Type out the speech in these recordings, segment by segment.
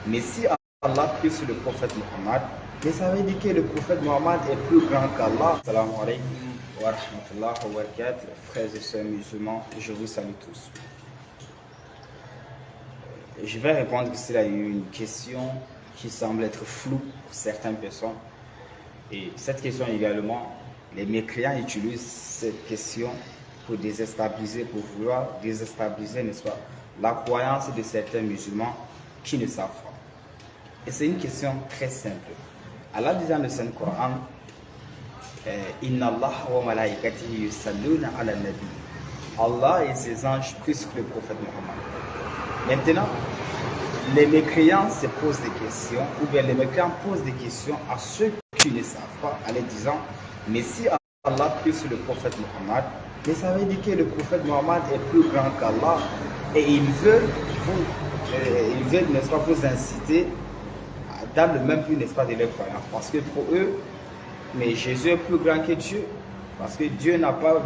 Mais si Allah prie sur le prophète Mohammed, mais ça veut dire que le prophète Mohammed est plus grand qu'Allah. Assalamu alaikum wa rahmatullahi wa barakatuh, frères et sœurs musulmans, je vous salue tous. Je vais répondre ici à une question qui semble être floue pour certaines personnes. Et cette question également, les mécréants utilisent cette question pour déstabiliser, pour vouloir déstabiliser, n'est-ce pas, la croyance de certains musulmans qui ne savent pas. Et c'est une question très simple. Allah dit dans le Saint-Coran, Inna Allah wa malaikatihi yusalluna ala nabi. Allah et ses anges prient sur le prophète Mohammed. Maintenant, les mécréants se posent des questions, ou bien les mécréants posent des questions à ceux qui ne savent pas, en les disant, mais si Allah prie sur le prophète Mohammed, mais ça veut dire que le prophète Mohammed est plus grand qu'Allah, et ils veulent, n'est-ce pas, vous inciter dans le même but, n'est-ce pas, de leur croyance. Parce que pour eux, mais Jésus est plus grand que Dieu. Parce que Dieu n'a pas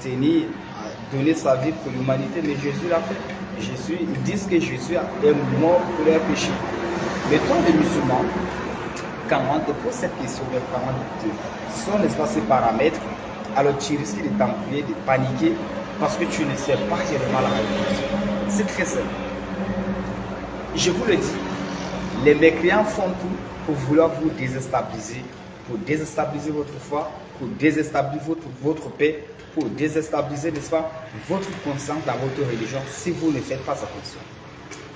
tenu à donner sa vie pour l'humanité, mais Jésus l'a fait. Ils disent que Jésus est mort pour leurs péchés. Mais toi, les musulmans, quand on te pose cette question, quand on te sort, n'est-ce pas, ces paramètres, alors tu risques de t'enfuir, de paniquer, parce que tu ne sais pas réellement la réponse. C'est très simple. Je vous le dis, les mécréants font tout pour vouloir vous déstabiliser, pour déstabiliser votre foi, pour déstabiliser votre paix, pour déstabiliser, n'est-ce pas, votre conscience dans votre religion si vous ne faites pas attention.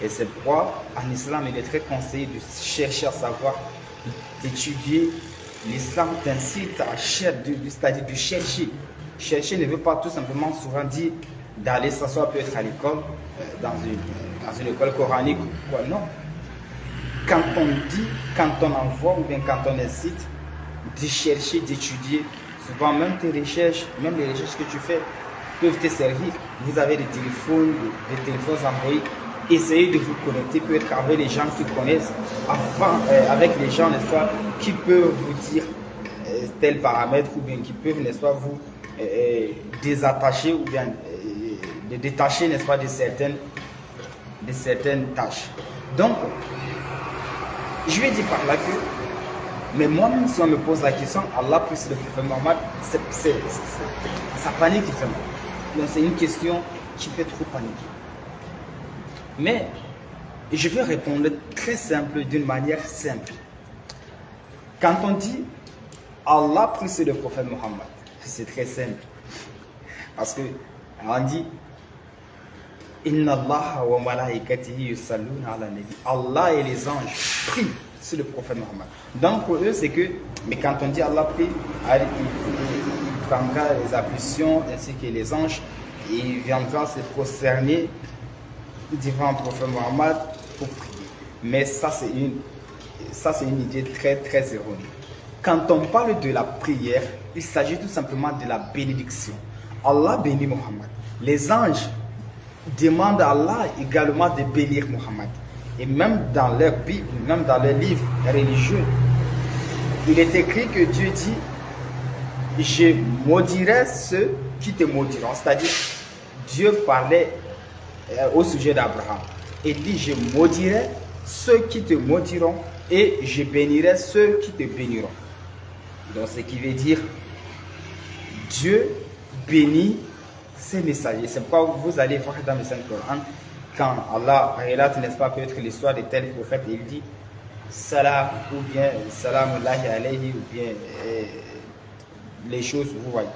Et c'est pourquoi en islam, il est très conseillé de chercher à savoir, d'étudier. L'islam t'incite à chercher, c'est-à-dire de chercher. Chercher ne veut pas tout simplement souvent dire d'aller s'asseoir peut-être à l'école, dans une école coranique ou quoi, non. Quand on dit, quand on envoie ou bien quand on incite de chercher, d'étudier, souvent même tes recherches, même les recherches que tu fais peuvent te servir. Vous avez des téléphones Android, essayez de vous connecter peut-être avec les gens qui connaissent, avec les gens, n'est-ce pas, qui peuvent vous dire tel paramètre ou bien qui peuvent, n'est-ce pas, vous désattacher ou bien détacher, n'est-ce pas, de certaines tâches. Donc, je vais dire par là que, mais moi-même, si on me pose la question, Allah plus le prophète Mohammed, ça panique vraiment. Donc, c'est une question qui fait trop paniquer. Mais, je vais répondre très simple, d'une manière simple. Quand on dit Allah plus le prophète Mohammed, c'est très simple. Parce que, on dit Inna Allah wa malaikatihi yusalluna ala nabi. Allah et les anges prient sur le prophète Mohammed. Donc pour eux, c'est que, mais quand on dit Allah prie, il prendra les ablutions ainsi que les anges, et il viendra se prosterner devant le prophète Mohammed pour prier. Mais ça, c'est une idée très très erronée. Quand on parle de la prière, il s'agit tout simplement de la bénédiction. Allah bénit Mohammed. Les anges demandent à Allah également de bénir Mohammed. Et même dans leur Bible, même dans leurs livres religieux, il est écrit que Dieu dit « Je maudirai ceux qui te maudiront ». C'est-à-dire, Dieu parlait au sujet d'Abraham. Il dit « Je maudirai ceux qui te maudiront et je bénirai ceux qui te béniront ». Donc, ce qui veut dire Dieu bénit ses messagers. C'est pourquoi vous allez voir dans le Saint-Coran, quand Allah relate, n'est-ce pas, peut-être l'histoire de tel prophète, il dit salam ou bien salamullahi alayhi ou bien les choses, vous voyez.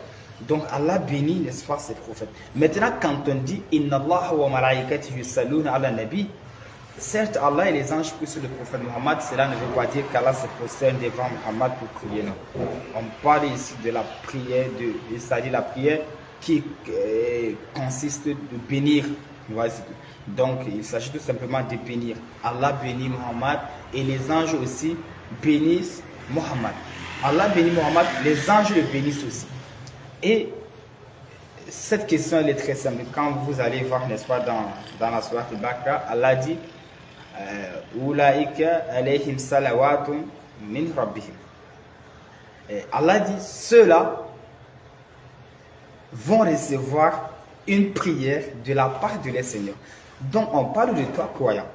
Donc Allah bénit, n'est-ce pas, ses prophètes. Maintenant, quand on dit Inna Allah wa malaikatihi yusalluna ala nabi, certes Allah et les anges prient sur le prophète Mohammed, cela ne veut pas dire qu'Allah se prosterne devant Mohammed pour prier, non. On parle ici de la prière, c'est-à-dire la prière qui consiste de bénir. Donc il s'agit tout simplement de bénir. Allah bénit Mohammed et les anges aussi bénissent Mohammed. Allah bénit Mohammed, les anges le bénissent aussi. Et cette question elle est très simple. Quand vous allez voir, n'est-ce pas, dans la sourate Al-Baqarah, Allah dit Ulaika alayhim salawatun min rabbihim. Allah dit ceux-là vont recevoir une prière de la part de leur Seigneur. Donc on parle de toi croyant.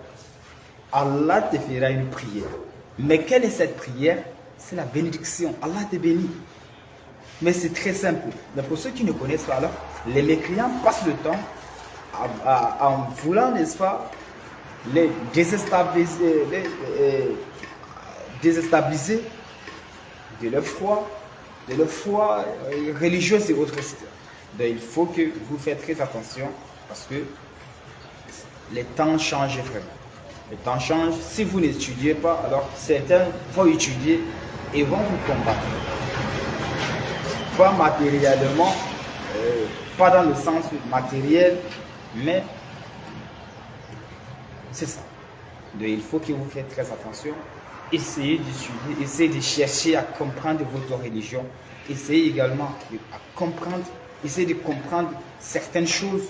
Allah te fera une prière. Mais quelle est cette prière? C'est la bénédiction. Allah te bénit. Mais c'est très simple. Mais pour ceux qui ne connaissent pas, alors, les mécréants passent le temps en voulant, n'est-ce pas, les déstabiliser de leur foi religieuse et autres. Donc il faut que vous faites très attention parce que les temps changent vraiment. Les temps changent. Si vous n'étudiez pas, alors certains vont étudier et vont vous combattre. Pas matériellement, pas dans le sens matériel, mais c'est ça. Donc il faut que vous faites très attention. Essayez d'étudier, essayez de chercher à comprendre votre religion. Essayez également à comprendre, essayez de comprendre certaines choses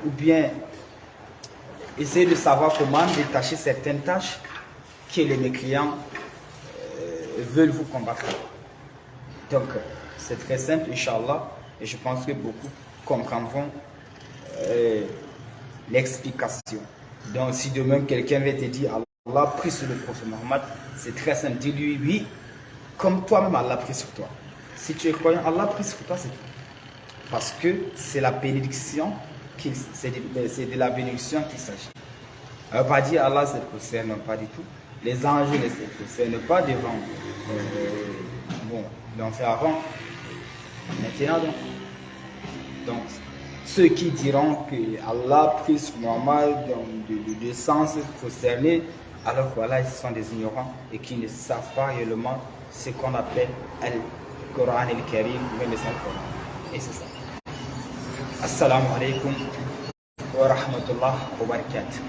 ou bien essayez de savoir comment détacher certaines tâches que les mécréants veulent vous combattre. Donc, c'est très simple, Inch'Allah, et je pense que beaucoup comprendront l'explication. Donc, si demain quelqu'un va te dire Allah prie sur le prophète Mohammed, c'est très simple. Dis-lui oui, comme toi-même Allah prie sur toi. Si tu es croyant, Allah prie sur toi, c'est tout. Parce que c'est la bénédiction, c'est de la bénédiction qu'il s'agit. On ne va pas dire Allah se concerne, pas du tout. Les anges ne se concernent pas devant. Bon, l'ont fait avant. Maintenant, donc, ceux qui diront que Allah prie sur Muhammad de sens concerné, alors voilà, ils sont des ignorants et qui ne savent pas réellement ce qu'on appelle Al-Qur'an al-Karim, même le Saint-Coran. Et c'est ça. Assalamu alaikum wa rahmatullah wa barakatuh.